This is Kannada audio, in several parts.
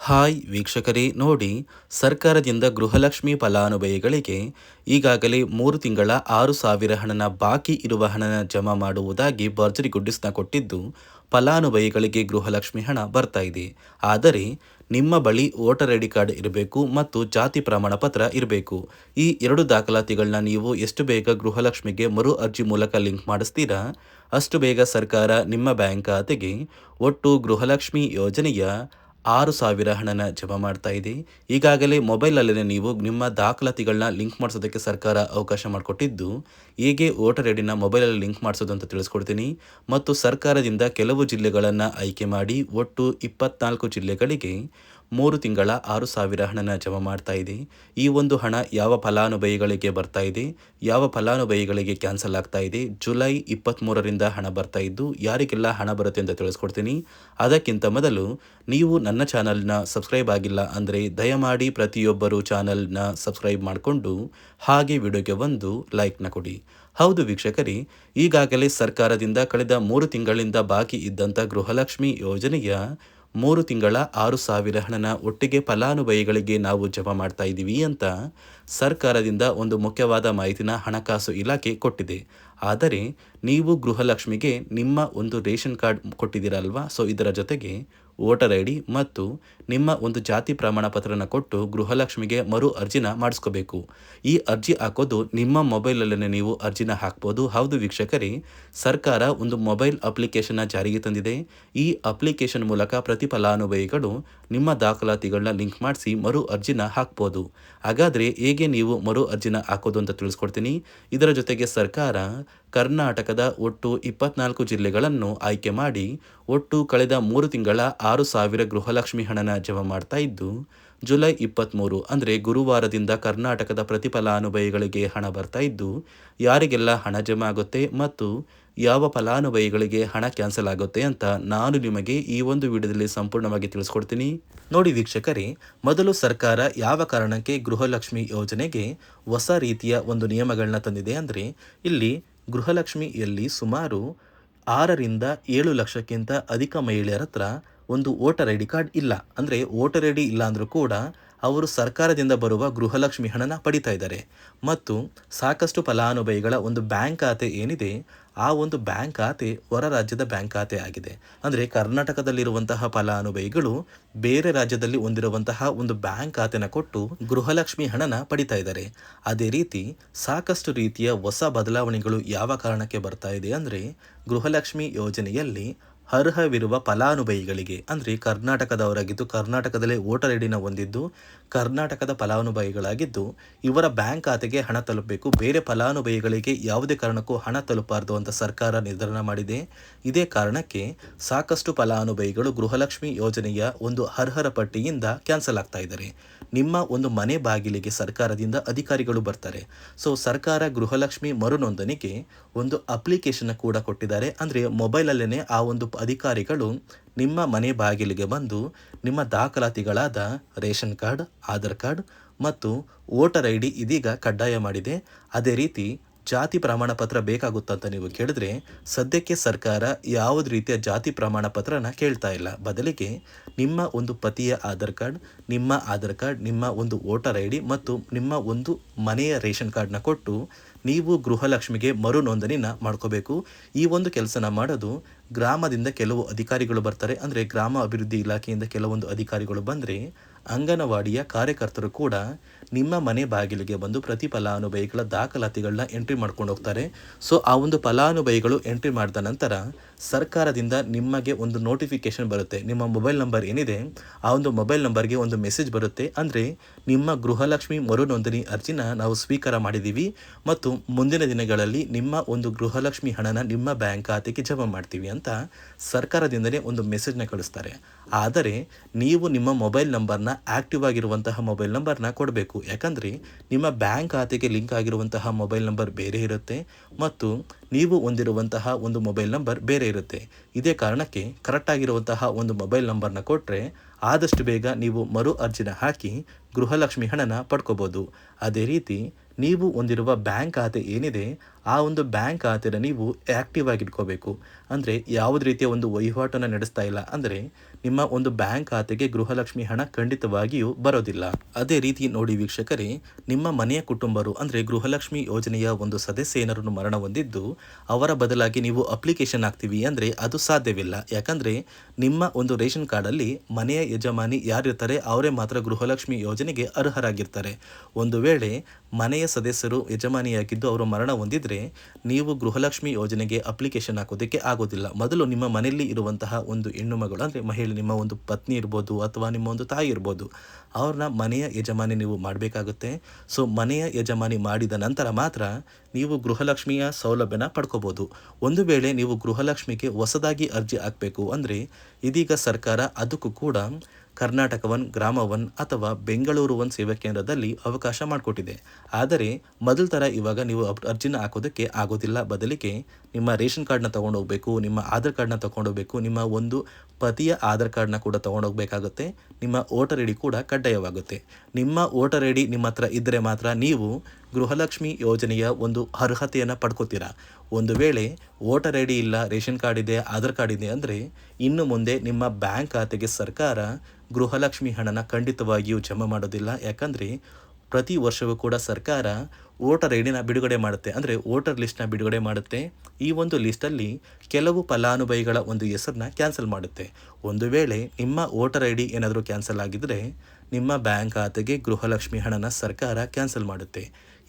ಹಾಯ್ ವೀಕ್ಷಕರೇ, ನೋಡಿ, ಸರ್ಕಾರದಿಂದ ಗೃಹಲಕ್ಷ್ಮಿ ಫಲಾನುಭವಿಗಳಿಗೆ ಈಗಾಗಲೇ 3 ತಿಂಗಳ 6,000 ಹಣನ ಬಾಕಿ ಇರುವ ಹಣನ ಜಮಾ ಮಾಡುವುದಾಗಿ ಭರ್ಜರಿ ಗುಡ್ಡಿಸ್ನ ಕೊಟ್ಟಿದ್ದು, ಫಲಾನುಭವಿಗಳಿಗೆ ಗೃಹಲಕ್ಷ್ಮಿ ಹಣ ಬರ್ತಾ ಇದೆ. ಆದರೆ ನಿಮ್ಮ ಬಳಿ ವೋಟರ್ ಐ ಡಿ ಕಾರ್ಡ್ ಇರಬೇಕು ಮತ್ತು ಜಾತಿ ಪ್ರಮಾಣ ಪತ್ರ ಇರಬೇಕು. ಈ 2 ದಾಖಲಾತಿಗಳನ್ನ ನೀವು ಎಷ್ಟು ಬೇಗ ಗೃಹಲಕ್ಷ್ಮಿಗೆ ಮರು ಅರ್ಜಿ ಮೂಲಕ ಲಿಂಕ್ ಮಾಡಿಸ್ತೀರಾ, ಅಷ್ಟು ಬೇಗ ಸರ್ಕಾರ ನಿಮ್ಮ ಬ್ಯಾಂಕ್ ಖಾತೆಗೆ ಒಟ್ಟು ಗೃಹಲಕ್ಷ್ಮಿ ಯೋಜನೆಯ 6,000 ಹಣನ ಜಮಾ ಮಾಡ್ತಾ ಇದೆ. ಈಗಾಗಲೇ ಮೊಬೈಲಲ್ಲೇ ನೀವು ನಿಮ್ಮ ದಾಖಲಾತಿಗಳನ್ನ ಲಿಂಕ್ ಮಾಡಿಸೋದಕ್ಕೆ ಸರ್ಕಾರ ಅವಕಾಶ ಮಾಡಿಕೊಟ್ಟಿದ್ದು, ಹೇಗೆ ವೋಟರ್ ಐ ಡಿನ ಮೊಬೈಲಲ್ಲಿ ಲಿಂಕ್ ಮಾಡಿಸೋದು ಅಂತ ತಿಳಿಸ್ಕೊಡ್ತೀನಿ. ಮತ್ತು ಸರ್ಕಾರದಿಂದ ಕೆಲವು ಜಿಲ್ಲೆಗಳನ್ನು ಆಯ್ಕೆ ಮಾಡಿ ಒಟ್ಟು 24 ಜಿಲ್ಲೆಗಳಿಗೆ 3 ತಿಂಗಳ 6,000 ಹಣನ ಜಮಾ ಮಾಡ್ತಾ ಇದೆ. ಈ ಒಂದು ಹಣ ಯಾವ ಫಲಾನುಭವಿಗಳಿಗೆ ಬರ್ತಾ ಇದೆ, ಯಾವ ಫಲಾನುಭವಿಗಳಿಗೆ ಕ್ಯಾನ್ಸಲ್ ಆಗ್ತಾ ಇದೆ, ಜುಲೈ 23ರಿಂದ ಹಣ ಬರ್ತಾ ಇದ್ದು ಯಾರಿಗೆಲ್ಲ ಹಣ ಬರುತ್ತೆ ಅಂತ ತಿಳಿಸ್ಕೊಡ್ತೀನಿ. ಅದಕ್ಕಿಂತ ಮೊದಲು ನೀವು ನನ್ನ ಚಾನಲ್ನ ಸಬ್ಸ್ಕ್ರೈಬ್ ಆಗಿಲ್ಲ ಅಂದರೆ ದಯಮಾಡಿ ಪ್ರತಿಯೊಬ್ಬರು ಚಾನಲ್ನ ಸಬ್ಸ್ಕ್ರೈಬ್ ಮಾಡಿಕೊಂಡು ಹಾಗೆ ವಿಡಿಯೋಗೆ ಒಂದು ಲೈಕ್ನ ಕೊಡಿ. ಹೌದು ವೀಕ್ಷಕರೇ, ಈಗಾಗಲೇ ಸರ್ಕಾರದಿಂದ ಕಳೆದ 3 ತಿಂಗಳಿಂದ ಬಾಕಿ ಇದ್ದಂಥ ಗೃಹಲಕ್ಷ್ಮಿ ಯೋಜನೆಯ 3 ತಿಂಗಳ 6,000 ಹಣನ ಒಟ್ಟಿಗೆ ಫಲಾನುಭವಿಗಳಿಗೆ ನಾವು ಜಮಾ ಮಾಡ್ತಾ ಇದ್ದೀವಿ ಅಂತ ಸರ್ಕಾರದಿಂದ ಒಂದು ಮುಖ್ಯವಾದ ಮಾಹಿತಿನ ಹಣಕಾಸು ಇಲಾಖೆ ಕೊಟ್ಟಿದೆ. ಆದರೆ ನೀವು ಗೃಹಲಕ್ಷ್ಮಿಗೆ ನಿಮ್ಮ ಒಂದು ರೇಷನ್ ಕಾರ್ಡ್ ಕೊಟ್ಟಿದ್ದೀರಲ್ವಾ, ಸೊ ಇದರ ಜೊತೆಗೆ ವೋಟರ್ ಐ ಡಿ ಮತ್ತು ನಿಮ್ಮ ಒಂದು ಜಾತಿ ಪ್ರಮಾಣ ಪತ್ರನ ಕೊಟ್ಟು ಗೃಹಲಕ್ಷ್ಮಿಗೆ ಮರು ಅರ್ಜಿನ ಮಾಡಿಸ್ಕೋಬೇಕು. ಈ ಅರ್ಜಿ ಹಾಕೋದು ನಿಮ್ಮ ಮೊಬೈಲಲ್ಲೇ ನೀವು ಅರ್ಜಿನ ಹಾಕ್ಬೋದು. ಹೌದು ವೀಕ್ಷಕರೇ, ಸರ್ಕಾರ ಒಂದು ಮೊಬೈಲ್ ಅಪ್ಲಿಕೇಶನ್ನ ಜಾರಿಗೆ ತಂದಿದೆ. ಈ ಅಪ್ಲಿಕೇಶನ್ ಮೂಲಕ ಪ್ರತಿ ಫಲಾನುಭವಿಗಳು ನಿಮ್ಮ ದಾಖಲಾತಿಗಳನ್ನ ಲಿಂಕ್ ಮಾಡಿಸಿ ಮರು ಅರ್ಜಿನ ಹಾಕ್ಬೋದು. ಹಾಗಾದರೆ ಹೇಗೆ ನೀವು ಮರು ಅರ್ಜಿನ ಹಾಕೋದು ಅಂತ ತಿಳಿಸ್ಕೊಡ್ತೀನಿ. ಇದರ ಜೊತೆಗೆ ಸರ್ಕಾರ ಕರ್ನಾಟಕದ ಒಟ್ಟು 24 ಜಿಲ್ಲೆಗಳನ್ನು ಆಯ್ಕೆ ಮಾಡಿ ಒಟ್ಟು ಕಳೆದ 3 ತಿಂಗಳ 6,000 ಗೃಹಲಕ್ಷ್ಮಿ ಹಣನ ಜಮಾ ಮಾಡ್ತಾ ಇದ್ದು, ಜುಲೈ 23 ಅಂದರೆ ಗುರುವಾರದಿಂದ ಕರ್ನಾಟಕದ ಪ್ರತಿ ಫಲಾನುಭವಿಗಳಿಗೆ ಹಣ ಬರ್ತಾ ಇದ್ದು, ಯಾರಿಗೆಲ್ಲ ಹಣ ಜಮಾ ಆಗುತ್ತೆ ಮತ್ತು ಯಾವ ಫಲಾನುಭವಿಗಳಿಗೆ ಹಣ ಕ್ಯಾನ್ಸಲ್ ಆಗುತ್ತೆ ಅಂತ ನಾನು ನಿಮಗೆ ಈ ಒಂದು ವಿಡಿಯೋದಲ್ಲಿ ಸಂಪೂರ್ಣವಾಗಿ ತಿಳಿಸ್ಕೊಡ್ತೀನಿ. ನೋಡಿ ವೀಕ್ಷಕರೇ, ಮೊದಲು ಸರ್ಕಾರ ಯಾವ ಕಾರಣಕ್ಕೆ ಗೃಹಲಕ್ಷ್ಮಿ ಯೋಜನೆಗೆ ಹೊಸ ರೀತಿಯ ಒಂದು ನಿಯಮಗಳನ್ನ ತಂದಿದೆ ಅಂದರೆ, ಇಲ್ಲಿ ಗೃಹಲಕ್ಷ್ಮಿಯಲ್ಲಿ ಸುಮಾರು 6ರಿಂದ 7 ಲಕ್ಷಕ್ಕಿಂತ ಅಧಿಕ ಮಹಿಳೆಯರ ಹತ್ರ ಒಂದು ವೋಟರ್ ಐ ಡಿ ಕಾರ್ಡ್ ಇಲ್ಲ. ಅಂದರೆ ವೋಟರ್ ಐ ಡಿ ಇಲ್ಲ ಅಂದರೂ ಕೂಡ ಅವರು ಸರ್ಕಾರದಿಂದ ಬರುವ ಗೃಹಲಕ್ಷ್ಮಿ ಹಣನ ಪಡಿತಾ ಇದ್ದಾರೆ. ಮತ್ತು ಸಾಕಷ್ಟು ಫಲಾನುಭವಿಗಳ ಒಂದು ಬ್ಯಾಂಕ್ ಖಾತೆ ಏನಿದೆ, ಆ ಒಂದು ಬ್ಯಾಂಕ್ ಖಾತೆ ಹೊರ ರಾಜ್ಯದ ಬ್ಯಾಂಕ್ ಖಾತೆ ಆಗಿದೆ. ಅಂದರೆ ಕರ್ನಾಟಕದಲ್ಲಿರುವಂತಹ ಫಲಾನುಭವಿಗಳು ಬೇರೆ ರಾಜ್ಯದಲ್ಲಿ ಹೊಂದಿರುವಂತಹ ಒಂದು ಬ್ಯಾಂಕ್ ಖಾತೆನ ಕೊಟ್ಟು ಗೃಹಲಕ್ಷ್ಮಿ ಹಣನ ಪಡಿತಾ ಇದ್ದಾರೆ. ಅದೇ ರೀತಿ ಸಾಕಷ್ಟು ರೀತಿಯ ಹೊಸ ಬದಲಾವಣೆಗಳು ಯಾವ ಕಾರಣಕ್ಕೆ ಬರ್ತಾ ಇದೆ ಅಂದರೆ, ಗೃಹಲಕ್ಷ್ಮಿ ಯೋಜನೆಯಲ್ಲಿ ಅರ್ಹವಿರುವ ಫಲಾನುಭವಿಗಳಿಗೆ ಅಂದರೆ ಕರ್ನಾಟಕದವರಾಗಿದ್ದು ಕರ್ನಾಟಕದಲ್ಲೇ ವೋಟರ್ ಐ ಡಿನ ಹೊಂದಿದ್ದು ಕರ್ನಾಟಕದ ಫಲಾನುಭವಿಗಳಾಗಿದ್ದು ಇವರ ಬ್ಯಾಂಕ್ ಖಾತೆಗೆ ಹಣ ತಲುಪಬೇಕು. ಬೇರೆ ಫಲಾನುಭವಿಗಳಿಗೆ ಯಾವುದೇ ಕಾರಣಕ್ಕೂ ಹಣ ತಲುಪಬಾರದು ಅಂತ ಸರ್ಕಾರ ನಿರ್ಧಾರ ಮಾಡಿದೆ. ಇದೇ ಕಾರಣಕ್ಕೆ ಸಾಕಷ್ಟು ಫಲಾನುಭವಿಗಳು ಗೃಹಲಕ್ಷ್ಮಿ ಯೋಜನೆಯ ಒಂದು ಅರ್ಹರ ಪಟ್ಟಿಯಿಂದ ಕ್ಯಾನ್ಸಲ್ ಆಗ್ತಾ ಇದ್ದಾರೆ. ನಿಮ್ಮ ಒಂದು ಮನೆ ಬಾಗಿಲಿಗೆ ಸರ್ಕಾರದಿಂದ ಅಧಿಕಾರಿಗಳು ಬರ್ತಾರೆ. ಸೊ ಸರ್ಕಾರ ಗೃಹಲಕ್ಷ್ಮಿ ಮರುನೋಂದಣಿಗೆ ಒಂದು ಅಪ್ಲಿಕೇಶನ್ ಕೂಡ ಕೊಟ್ಟಿದ್ದಾರೆ. ಅಂದರೆ ಮೊಬೈಲಲ್ಲೇ ಆ ಒಂದು ಅಧಿಕಾರಿಗಳು ನಿಮ್ಮ ಮನೆ ಬಾಗಿಲಿಗೆ ಬಂದು ನಿಮ್ಮ ದಾಖಲಾತಿಗಳಾದ ರೇಷನ್ ಕಾರ್ಡ್, ಆಧಾರ್ ಕಾರ್ಡ್ ಮತ್ತು ವೋಟರ್ ಐ ಡಿ ಇದೀಗ ಕಡ್ಡಾಯ ಮಾಡಿದೆ. ಅದೇ ರೀತಿ ಜಾತಿ ಪ್ರಮಾಣ ಪತ್ರ ಬೇಕಾಗುತ್ತಂತ ನೀವು ಕೇಳಿದ್ರೆ, ಸದ್ಯಕ್ಕೆ ಸರ್ಕಾರ ಯಾವುದೇ ರೀತಿಯ ಜಾತಿ ಪ್ರಮಾಣ ಪತ್ರನ ಕೇಳ್ತಾ ಇಲ್ಲ. ಬದಲಿಗೆ ನಿಮ್ಮ ಒಂದು ಪತಿಯ ಆಧಾರ್ ಕಾರ್ಡ್, ನಿಮ್ಮ ಒಂದು ವೋಟರ್ ಐ ಡಿ ಮತ್ತು ನಿಮ್ಮ ಒಂದು ಮನೆಯ ರೇಷನ್ ಕಾರ್ಡ್ನ ಕೊಟ್ಟು ನೀವು ಗೃಹಲಕ್ಷ್ಮಿಗೆ ಮರು ನೋಂದಣಿನ ಮಾಡ್ಕೋಬೇಕು. ಈ ಒಂದು ಕೆಲಸನ ಮಾಡೋದು ಗ್ರಾಮದಿಂದ ಕೆಲವು ಅಧಿಕಾರಿಗಳು ಬರ್ತಾರೆ. ಅಂದರೆ ಗ್ರಾಮ ಅಭಿವೃದ್ಧಿ ಇಲಾಖೆಯಿಂದ ಕೆಲವೊಂದು ಅಧಿಕಾರಿಗಳು ಬಂದರೆ ಅಂಗನವಾಡಿಯ ಕಾರ್ಯಕರ್ತರು ಕೂಡ ನಿಮ್ಮ ಮನೆ ಬಾಗಿಲಿಗೆ ಬಂದು ಪ್ರತಿ ಫಲಾನುಭವಿಗಳ ದಾಖಲಾತಿಗಳನ್ನ ಎಂಟ್ರಿ ಮಾಡ್ಕೊಂಡು ಹೋಗ್ತಾರೆ. ಸೊ ಆ ಒಂದು ಫಲಾನುಭವಿಗಳು ಎಂಟ್ರಿ ಮಾಡಿದ ನಂತರ ಸರ್ಕಾರದಿಂದ ನಿಮಗೆ ಒಂದು ನೋಟಿಫಿಕೇಶನ್ ಬರುತ್ತೆ. ನಿಮ್ಮ ಮೊಬೈಲ್ ನಂಬರ್ ಏನಿದೆ ಆ ಒಂದು ಮೊಬೈಲ್ ನಂಬರ್ಗೆ ಒಂದು ಮೆಸೇಜ್ ಬರುತ್ತೆ. ಅಂದರೆ ನಿಮ್ಮ ಗೃಹಲಕ್ಷ್ಮಿ ಮರು ನೋಂದಣಿ ಅರ್ಜಿನ ನಾವು ಸ್ವೀಕಾರ ಮಾಡಿದ್ದೀವಿ ಮತ್ತು ಮುಂದಿನ ದಿನಗಳಲ್ಲಿ ನಿಮ್ಮ ಒಂದು ಗೃಹಲಕ್ಷ್ಮಿ ಹಣನ ನಿಮ್ಮ ಬ್ಯಾಂಕ್ ಖಾತೆಗೆ ಜಮಾ ಮಾಡ್ತೀವಿ ಅಂತ ಸರ್ಕಾರದಿಂದಲೇ ಒಂದು ಮೆಸೇಜ್ನ ಕಳಿಸ್ತಾರೆ. ಆದರೆ ನೀವು ನಿಮ್ಮ ಮೊಬೈಲ್ ನಂಬರ್ನ ಆಕ್ಟಿವ್ ಆಗಿರುವಂತಹ ಮೊಬೈಲ್ ನಂಬರ್ನ ಕೊಡಬೇಕು. ಯಾಕಂದರೆ ನಿಮ್ಮ ಬ್ಯಾಂಕ್ ಖಾತೆಗೆ ಲಿಂಕ್ ಆಗಿರುವಂತಹ ಮೊಬೈಲ್ ನಂಬರ್ ಬೇರೆ ಇರುತ್ತೆ ಮತ್ತು ನೀವು ಹೊಂದಿರುವಂತಹ ಒಂದು ಮೊಬೈಲ್ ನಂಬರ್ ಬೇರೆ ಇರುತ್ತೆ. ಇದೇ ಕಾರಣಕ್ಕೆ ಕರೆಕ್ಟಾಗಿರುವಂತಹ ಒಂದು ಮೊಬೈಲ್ ನಂಬರ್ನ ಕೊಟ್ಟರೆ ಆದಷ್ಟು ಬೇಗ ನೀವು ಮರು ಅರ್ಜಿನ ಹಾಕಿ ಗೃಹಲಕ್ಷ್ಮಿ ಹಣನ ಪಡ್ಕೋಬೋದು. ಅದೇ ರೀತಿ ನೀವು ಹೊಂದಿರುವ ಬ್ಯಾಂಕ್ ಖಾತೆ ಏನಿದೆ ಆ ಒಂದು ಬ್ಯಾಂಕ್ ಖಾತೆನ ನೀವು ಆ್ಯಕ್ಟಿವ್ ಆಗಿ ಇಟ್ಕೋಬೇಕು. ಅಂದರೆ ಯಾವುದೇ ರೀತಿಯ ಒಂದು ವಹಿವಾಟನ್ನು ನಡೆಸ್ತಾ ಇಲ್ಲ ಅಂದರೆ ನಿಮ್ಮ ಒಂದು ಬ್ಯಾಂಕ್ ಖಾತೆಗೆ ಗೃಹಲಕ್ಷ್ಮಿ ಹಣ ಖಂಡಿತವಾಗಿಯೂ ಬರೋದಿಲ್ಲ. ಅದೇ ರೀತಿ ನೋಡಿ ವೀಕ್ಷಕರೇ, ನಿಮ್ಮ ಮನೆಯ ಕುಟುಂಬರು ಅಂದರೆ ಗೃಹಲಕ್ಷ್ಮಿ ಯೋಜನೆಯ ಒಂದು ಸದಸ್ಯ ಏನಾರನ್ನು ಮರಣ ಹೊಂದಿದ್ದು ಅವರ ಬದಲಾಗಿ ನೀವು ಅಪ್ಲಿಕೇಶನ್ ಹಾಕ್ತೀವಿ ಅಂದರೆ ಅದು ಸಾಧ್ಯವಿಲ್ಲ. ಯಾಕಂದರೆ ನಿಮ್ಮ ಒಂದು ರೇಷನ್ ಕಾರ್ಡಲ್ಲಿ ಮನೆಯ ಯಜಮಾನಿ ಯಾರಿರ್ತಾರೆ ಅವರೇ ಮಾತ್ರ ಗೃಹಲಕ್ಷ್ಮಿ ಯೋಜನೆಗೆ ಅರ್ಹರಾಗಿರ್ತಾರೆ. ಒಂದು ವೇಳೆ ಮನೆಯ ಸದಸ್ಯರು ಯಜಮಾನಿಯಾಗಿದ್ದು ಅವರು ಮರಣ ಹೊಂದಿದ್ರೆ ನೀವು ಗೃಹಲಕ್ಷ್ಮಿ ಯೋಜನೆಗೆ ಅಪ್ಲಿಕೇಶನ್ ಹಾಕೋದಕ್ಕೆ ಆಗೋದಿಲ್ಲ. ಮೊದಲು ನಿಮ್ಮ ಮನೆಯಲ್ಲಿ ಇರುವಂತಹ ಒಂದು ಹೆಣ್ಣು ಮಗಳು ಅಂದರೆ ಮಹಿಳೆ, ನಿಮ್ಮ ಒಂದು ಪತ್ನಿ ಇರ್ಬೋದು ಅಥವಾ ನಿಮ್ಮ ಒಂದು ತಾಯಿ ಇರ್ಬೋದು, ಅವ್ರನ್ನ ಮನೆಯ ಯಜಮಾನಿ ನೀವು ಮಾಡಬೇಕಾಗುತ್ತೆ. ಸೊ ಮನೆಯ ಯಜಮಾನಿ ಮಾಡಿದ ನಂತರ ಮಾತ್ರ ನೀವು ಗೃಹಲಕ್ಷ್ಮಿಯ ಸೌಲಭ್ಯನ ಪಡ್ಕೋಬೋದು. ಒಂದು ವೇಳೆ ನೀವು ಗೃಹಲಕ್ಷ್ಮಿಗೆ ಹೊಸದಾಗಿ ಅರ್ಜಿ ಹಾಕಬೇಕು ಅಂದರೆ ಇದೀಗ ಸರ್ಕಾರ ಅದಕ್ಕೂ ಕೂಡ ಕರ್ನಾಟಕ ಒನ್, ಗ್ರಾಮ ಒನ್ ಅಥವಾ ಬೆಂಗಳೂರು ಒನ್ ಸೇವಾ ಕೇಂದ್ರದಲ್ಲಿ ಅವಕಾಶ ಮಾಡಿಕೊಟ್ಟಿದೆ. ಆದರೆ ಮೊದಲ ಥರ ಇವಾಗ ನೀವು ಅರ್ಜಿನ ಹಾಕೋದಕ್ಕೆ ಆಗೋದಿಲ್ಲ. ಬದಲಿಗೆ ನಿಮ್ಮ ರೇಷನ್ ಕಾರ್ಡ್ನ ತೊಗೊಂಡೋಗ್ಬೇಕು, ನಿಮ್ಮ ಆಧಾರ್ ಕಾರ್ಡ್ನ ತೊಗೊಂಡೋಗ್ಬೇಕು, ನಿಮ್ಮ ಒಂದು ಪತಿಯ ಆಧಾರ್ ಕಾರ್ಡ್ನ ಕೂಡ ತೊಗೊಂಡೋಗ್ಬೇಕಾಗುತ್ತೆ. ನಿಮ್ಮ ವೋಟರ್ ಐ ಡಿ ಕೂಡ ಕಡ್ಡಾಯವಾಗುತ್ತೆ. ನಿಮ್ಮ ವೋಟರ್ ಐ ಡಿ ನಿಮ್ಮ ಹತ್ರ ಇದ್ದರೆ ಮಾತ್ರ ನೀವು ಗೃಹಲಕ್ಷ್ಮಿ ಯೋಜನೆಯ ಒಂದು ಅರ್ಹತೆಯನ್ನು ಪಡ್ಕೋತೀರಾ. ಒಂದು ವೇಳೆ ವೋಟರ್ ಐ ಡಿ ಇಲ್ಲ, ರೇಷನ್ ಕಾರ್ಡ್ ಇದೆ, ಆಧಾರ್ ಕಾರ್ಡ್ ಇದೆ ಅಂದರೆ ಇನ್ನು ಮುಂದೆ ನಿಮ್ಮ ಬ್ಯಾಂಕ್ ಖಾತೆಗೆ ಸರ್ಕಾರ ಗೃಹಲಕ್ಷ್ಮಿ ಹಣನ ಖಂಡಿತವಾಗಿಯೂ ಜಮಾ ಮಾಡೋದಿಲ್ಲ. ಯಾಕಂದರೆ ಪ್ರತಿ ವರ್ಷವೂ ಕೂಡ ಸರ್ಕಾರ ವೋಟರ್ ಐ ಡಿನ ಬಿಡುಗಡೆ ಮಾಡುತ್ತೆ, ಅಂದರೆ ವೋಟರ್ ಲಿಸ್ಟ್ನ ಬಿಡುಗಡೆ ಮಾಡುತ್ತೆ. ಈ ಒಂದು ಲಿಸ್ಟಲ್ಲಿ ಕೆಲವು ಫಲಾನುಭವಿಗಳ ಒಂದು ಹೆಸರನ್ನ ಕ್ಯಾನ್ಸಲ್ ಮಾಡುತ್ತೆ. ಒಂದು ವೇಳೆ ನಿಮ್ಮ ವೋಟರ್ ಐ ಡಿ ಏನಾದರೂ ಕ್ಯಾನ್ಸಲ್ ಆಗಿದ್ದರೆ ನಿಮ್ಮ ಬ್ಯಾಂಕ್ ಖಾತೆಗೆ ಗೃಹಲಕ್ಷ್ಮಿ ಹಣನ ಸರ್ಕಾರ ಕ್ಯಾನ್ಸಲ್ ಮಾಡುತ್ತೆ.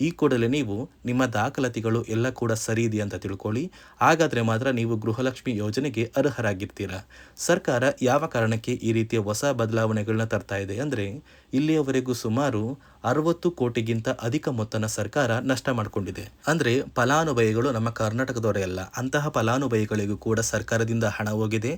ಈ ಕೂಡಲೇ ನೀವು ನಿಮ್ಮ ದಾಖಲಾತಿಗಳು ಎಲ್ಲ ಕೂಡ ಸರಿ ಇದೆ ಅಂತ ತಿಳ್ಕೊಳ್ಳಿ. ಹಾಗಾದರೆ ಮಾತ್ರ ನೀವು ಗೃಹಲಕ್ಷ್ಮಿ ಯೋಜನೆಗೆ ಅರ್ಹರಾಗಿರ್ತೀರ. ಸರ್ಕಾರ ಯಾವ ಕಾರಣಕ್ಕೆ ಈ ರೀತಿಯ ಹೊಸ ಬದಲಾವಣೆಗಳನ್ನ ತರ್ತಾ ಇದೆ ಅಂದರೆ ಇಲ್ಲಿಯವರೆಗೂ ಸುಮಾರು 60 ಕೋಟಿಗಿಂತ ಅಧಿಕ ಮೊತ್ತನ ಸರ್ಕಾರ ನಷ್ಟ ಮಾಡಿಕೊಂಡಿದೆ. ಅಂದರೆ ಫಲಾನುಭವಿಗಳು ನಮ್ಮ ಕರ್ನಾಟಕದವರೇ ಅಲ್ಲ, ಅಂತಹ ಫಲಾನುಭವಿಗಳಿಗೂ ಕೂಡ ಸರ್ಕಾರದಿಂದ ಹಣ ಹೋಗಿದೆ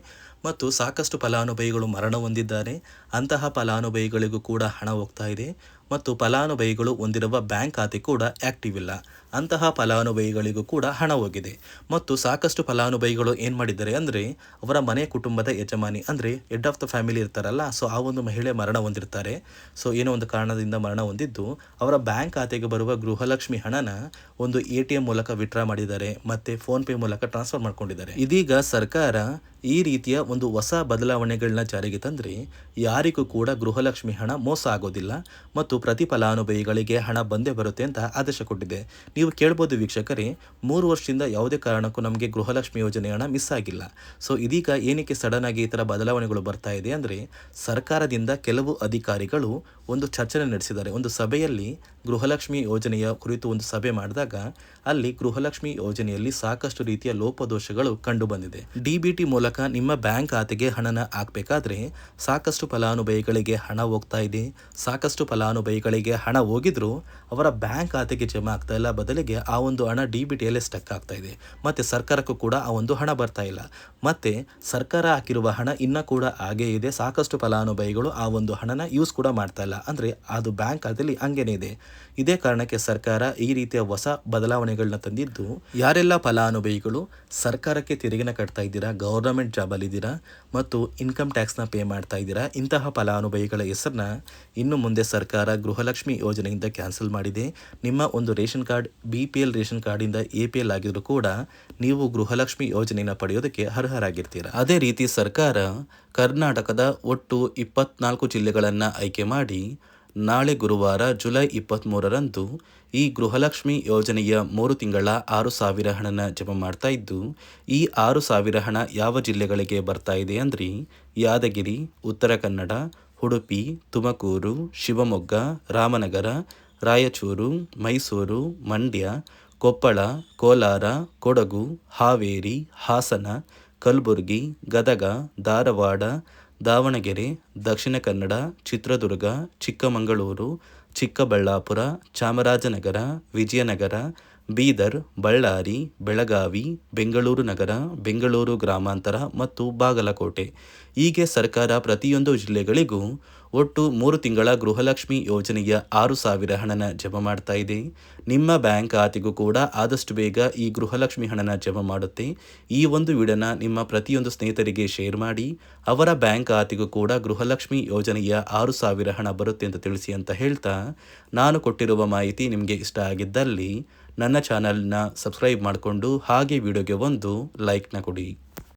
ಮತ್ತು ಸಾಕಷ್ಟು ಫಲಾನುಭವಿಗಳು ಮರಣ ಹೊಂದಿದ್ದಾರೆ. ಅಂತಹ ಫಲಾನುಭವಿಗಳಿಗೂ ಕೂಡ ಹಣ ಹೋಗ್ತಾ ಇದೆ ಮತ್ತು ಫಲಾನುಭವಿಗಳು ಹೊಂದಿರುವ ಬ್ಯಾಂಕ್ ಖಾತೆ ಕೂಡ ಆ್ಯಕ್ಟಿವ್ ಇಲ್ಲ. ಅಂತಹ ಫಲಾನುಭವಿಗಳಿಗೂ ಕೂಡ ಹಣ ಹೋಗಿದೆ ಮತ್ತು ಸಾಕಷ್ಟು ಫಲಾನುಭವಿಗಳು ಏನು ಮಾಡಿದ್ದಾರೆ ಅಂದರೆ ಅವರ ಮನೆ ಕುಟುಂಬದ ಯಜಮಾನಿ ಅಂದರೆ ಹೆಡ್ ಆಫ್ ದ ಫ್ಯಾಮಿಲಿ ಇರ್ತಾರಲ್ಲ, ಸೊ ಆ ಒಂದು ಮಹಿಳೆ ಮರಣ ಹೊಂದಿರ್ತಾರೆ. ಸೊ ಏನೋ ಒಂದು ಕಾರಣದಿಂದ ಮರಣ ಹೊಂದಿದ್ದು ಅವರ ಬ್ಯಾಂಕ್ ಖಾತೆಗೆ ಬರುವ ಗೃಹಲಕ್ಷ್ಮಿ ಹಣನ ಒಂದು ATM ಮೂಲಕ ವಿತ್ಡ್ರಾ ಮಾಡಿದ್ದಾರೆ ಮತ್ತು ಫೋನ್ಪೇ ಮೂಲಕ ಟ್ರಾನ್ಸ್ಫರ್ ಮಾಡ್ಕೊಂಡಿದ್ದಾರೆ. ಇದೀಗ ಸರ್ಕಾರ ಈ ರೀತಿಯ ಒಂದು ಹೊಸ ಬದಲಾವಣೆಗಳನ್ನ ಜಾರಿಗೆ ತಂದರೆ ಯಾರಿಗೂ ಕೂಡ ಗೃಹಲಕ್ಷ್ಮಿ ಹಣ ಮೋಸ ಆಗೋದಿಲ್ಲ ಮತ್ತು ಪ್ರತಿ ಫಲಾನುಭವಿಗಳಿಗೆ ಹಣ ಬಂದೇ ಬರುತ್ತೆ ಅಂತ ಆದೇಶ ಕೊಟ್ಟಿದೆ. ನೀವು ಕೇಳ್ಬೋದು ವೀಕ್ಷಕರೇ, 3 ವರ್ಷದಿಂದ ಯಾವುದೇ ಕಾರಣಕ್ಕೂ ನಮಗೆ ಗೃಹಲಕ್ಷ್ಮಿ ಯೋಜನೆ ಹಣ ಮಿಸ್ ಆಗಿಲ್ಲ. ಸೊ ಇದೀಗ ಏನಕ್ಕೆ ಸಡನ್ ಆಗಿ ಈ ಥರ ಬದಲಾವಣೆಗಳು ಬರ್ತಾ ಇದೆ ಅಂದರೆ ಸರ್ಕಾರದಿಂದ ಕೆಲವು ಅಧಿಕಾರಿಗಳು ಒಂದು ಚರ್ಚೆ ನಡೆಸಿದ್ದಾರೆ. ಒಂದು ಸಭೆಯಲ್ಲಿ ಗೃಹಲಕ್ಷ್ಮಿ ಯೋಜನೆಯ ಕುರಿತು ಒಂದು ಸಭೆ ಮಾಡಿದಾಗ ಅಲ್ಲಿ ಗೃಹಲಕ್ಷ್ಮಿ ಯೋಜನೆಯಲ್ಲಿ ಸಾಕಷ್ಟು ರೀತಿಯ ಲೋಪದೋಷಗಳು ಕಂಡು ಬಂದಿದೆ. DBT ಮೂಲಕ ನಿಮ್ಮ ಬ್ಯಾಂಕ್ ಖಾತೆಗೆ ಹಣನ ಹಾಕಬೇಕಾದ್ರೆ ಸಾಕಷ್ಟು ಫಲಾನುಭವಿಗಳಿಗೆ ಹಣ ಹೋಗ್ತಾ ಇದೆ. ಸಾಕಷ್ಟು ಫಲಾನುಭವಿಗಳಿಗೆ ಹಣ ಹೋಗಿದ್ರು ಅವರ ಬ್ಯಾಂಕ್ ಖಾತೆಗೆ ಜಮಾ ಆಗ್ತಾ ಇಲ್ಲ, ಬದಲಿಗೆ ಆ ಒಂದು ಹಣ DBTಯಲ್ಲೇ ಸ್ಟಕ್ ಆಗ್ತಾ ಇದೆ. ಮತ್ತು ಸರ್ಕಾರಕ್ಕೂ ಕೂಡ ಆ ಒಂದು ಹಣ ಬರ್ತಾ ಇಲ್ಲ. ಮತ್ತು ಸರ್ಕಾರ ಹಾಕಿರುವ ಹಣ ಇನ್ನೂ ಕೂಡ ಹಾಗೇ ಇದೆ. ಸಾಕಷ್ಟು ಫಲಾನುಭವಿಗಳು ಆ ಒಂದು ಹಣನ ಯೂಸ್ ಕೂಡ ಮಾಡ್ತಾ ಇಲ್ಲ, ಅಂದರೆ ಅದು ಬ್ಯಾಂಕ್ ಖಾತೆಯಲ್ಲಿ ಹಂಗೇನೆ ಇದೆ. ಇದೇ ಕಾರಣಕ್ಕೆ ಸರ್ಕಾರ ಈ ರೀತಿಯ ಹೊಸ ಬದಲಾವಣೆಗಳನ್ನ ತಂದಿದ್ದು, ಯಾರೆಲ್ಲ ಫಲಾನುಭವಿಗಳು ಸರ್ಕಾರಕ್ಕೆ ತೆರಿಗೆನ ಕಟ್ತಾ ಇದ್ದೀರಾ, ಗೌರ್ನಮೆಂಟ್ ಜಾಬಲ್ಲಿದ್ದೀರಾ ಮತ್ತು ಇನ್ಕಮ್ ಟ್ಯಾಕ್ಸ್ನ ಪೇ ಮಾಡ್ತಾ ಇದ್ದೀರಾ, ಇಂತಹ ಫಲಾನುಭವಿಗಳ ಹೆಸರನ್ನ ಇನ್ನು ಮುಂದೆ ಸರ್ಕಾರ ಗೃಹಲಕ್ಷ್ಮಿ ಯೋಜನೆಯಿಂದ ಕ್ಯಾನ್ಸಲ್ ಮಾಡಿದೆ. ನಿಮ್ಮ ಒಂದು ರೇಷನ್ ಕಾರ್ಡ್ BPL ರೇಷನ್ ಕಾರ್ಡಿಂದ APL ಆಗಿದ್ರು ಕೂಡ ನೀವು ಗೃಹಲಕ್ಷ್ಮಿ ಯೋಜನೆಯನ್ನು ಪಡೆಯೋದಕ್ಕೆ ಅರ್ಹರಾಗಿರ್ತೀರ. ಅದೇ ರೀತಿ ಸರ್ಕಾರ ಕರ್ನಾಟಕದ ಒಟ್ಟು 24 ಜಿಲ್ಲೆಗಳನ್ನು ಆಯ್ಕೆ ಮಾಡಿ ನಾಳೆ ಗುರುವಾರ ಜುಲೈ 23ರಂದು ಈ ಗೃಹಲಕ್ಷ್ಮಿ ಯೋಜನೆಯ 3 ತಿಂಗಳ 6,000 ಹಣನ ಜಮಾ ಮಾಡ್ತಾ ಇದ್ದು, ಈ 6,000 ಹಣ ಯಾವ ಜಿಲ್ಲೆಗಳಿಗೆ ಬರ್ತಾ ಇದೆ ಅಂದರೆ ಯಾದಗಿರಿ, ಉತ್ತರ ಕನ್ನಡ, ಉಡುಪಿ, ತುಮಕೂರು, ಶಿವಮೊಗ್ಗ, ರಾಮನಗರ, ರಾಯಚೂರು, ಮೈಸೂರು, ಮಂಡ್ಯ, ಕೊಪ್ಪಳ, ಕೋಲಾರ, ಕೊಡಗು, ಹಾವೇರಿ, ಹಾಸನ, ಕಲಬುರಗಿ, ಗದಗ, ಧಾರವಾಡ, ದಾವಣಗೆರೆ, ದಕ್ಷಿಣ ಕನ್ನಡ, ಚಿತ್ರದುರ್ಗ, ಚಿಕ್ಕಮಗಳೂರು, ಚಿಕ್ಕಬಳ್ಳಾಪುರ, ಚಾಮರಾಜನಗರ, ವಿಜಯನಗರ, ಬೀದರ್, ಬಳ್ಳಾರಿ, ಬೆಳಗಾವಿ, ಬೆಂಗಳೂರು ನಗರ, ಬೆಂಗಳೂರು ಗ್ರಾಮಾಂತರ ಮತ್ತು ಬಾಗಲಕೋಟೆ. ಹೀಗೆ ಸರ್ಕಾರ ಪ್ರತಿಯೊಂದು ಜಿಲ್ಲೆಗಳಿಗೂ ಒಟ್ಟು 3 ತಿಂಗಳ ಗೃಹಲಕ್ಷ್ಮಿ ಯೋಜನೆಯ 6,000 ಹಣನ ಜಮಾ ಮಾಡ್ತಾ ಇದೆ. ನಿಮ್ಮ ಬ್ಯಾಂಕ್ ಖಾತೆಗೂ ಕೂಡ ಆದಷ್ಟು ಬೇಗ ಈ ಗೃಹಲಕ್ಷ್ಮಿ ಹಣನ ಜಮಾ ಮಾಡುತ್ತೆ. ಈ ಒಂದು ವಿಡಿಯೋನ ನಿಮ್ಮ ಪ್ರತಿಯೊಂದು ಸ್ನೇಹಿತರಿಗೆ ಶೇರ್ ಮಾಡಿ, ಅವರ ಬ್ಯಾಂಕ್ ಖಾತೆಗೂ ಕೂಡ ಗೃಹಲಕ್ಷ್ಮಿ ಯೋಜನೆಯ 6,000 ಹಣ ಬರುತ್ತೆ ಅಂತ ತಿಳಿಸಿ ಅಂತ ಹೇಳ್ತಾ, ನಾನು ಕೊಟ್ಟಿರುವ ಮಾಹಿತಿ ನಿಮಗೆ ಇಷ್ಟ ಆಗಿದ್ದಲ್ಲಿ ನನ್ನ ಚಾನಲ್ನ ಸಬ್ಸ್ಕ್ರೈಬ್ ಮಾಡಿಕೊಂಡು ಹಾಗೆ ವಿಡಿಯೋಗೆ ಒಂದು ಲೈಕ್ನ ಕೊಡಿ.